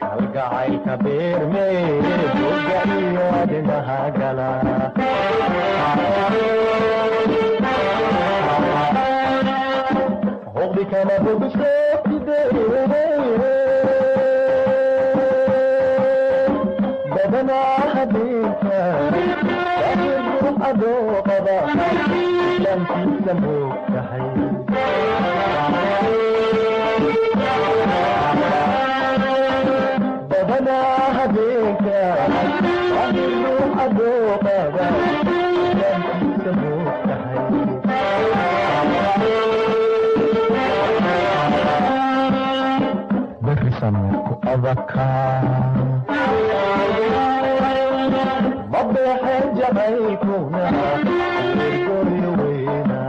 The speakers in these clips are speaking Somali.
kalgacaylka beermee buga iyo adinaha gala hoqdi kama bogsooftide badanaa habeenka waxigu adoo qaba islaamkiisa moog tahay badanaa habeenka waxigu adoo qaba islaamkiisa moog tahay berisameku abakaa مضيحين جمعيكونا ويقولي وينا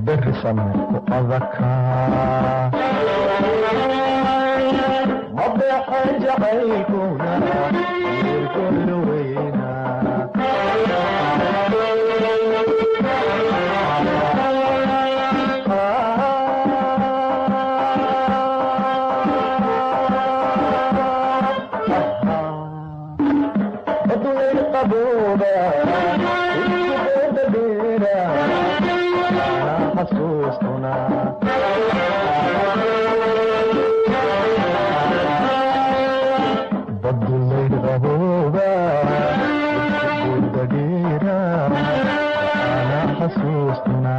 برسمك أذكى مضيحين جمعيكونا ويقولي وينا حسوسنا بدو الليل غبوبة قد ديرا أنا حسوسنا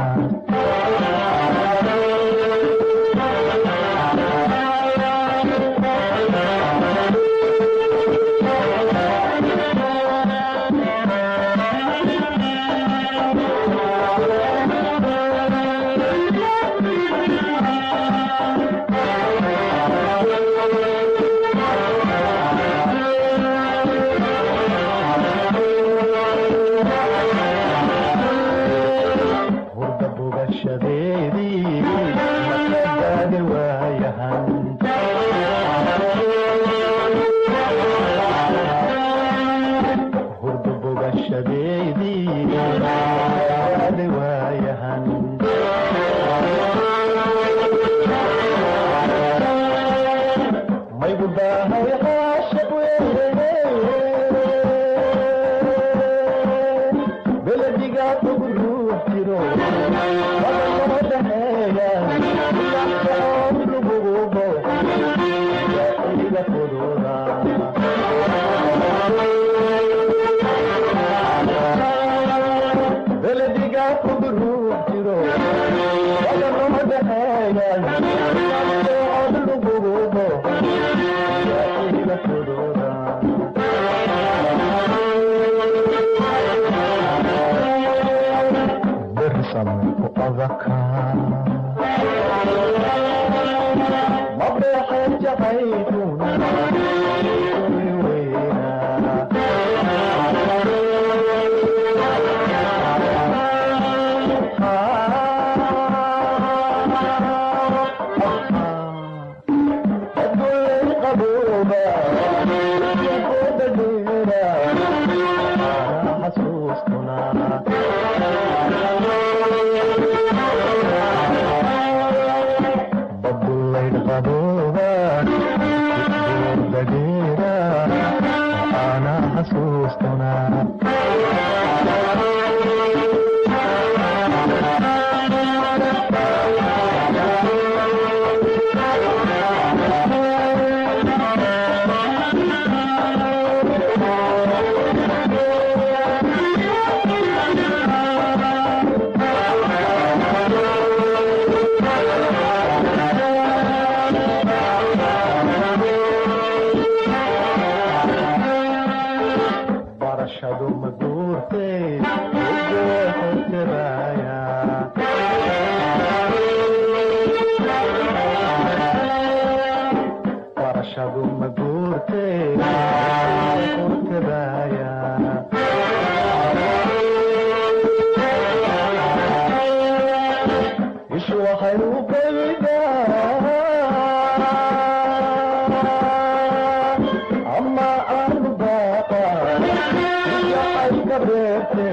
beerte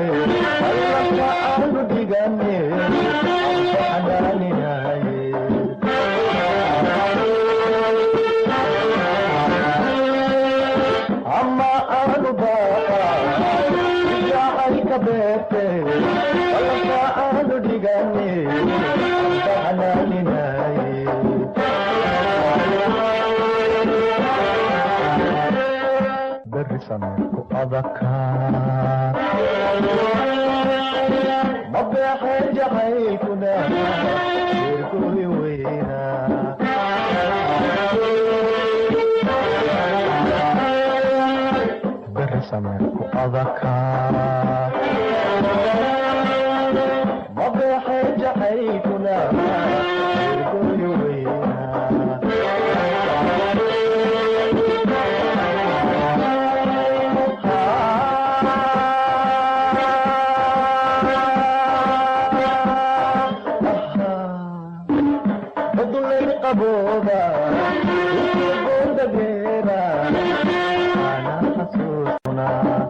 allaka aanu dhigane xanaaninaye ama aanu baaqa jacaylka beerte allaka aanu dhigane xanaaninaye berrisameku adakaa mabeexe jacaylkuna eerkooyi weynaa berrisameku adakaa mabeexe jacaylkuna eerkooyi weynaa Boda, boda gera, ana hasuna.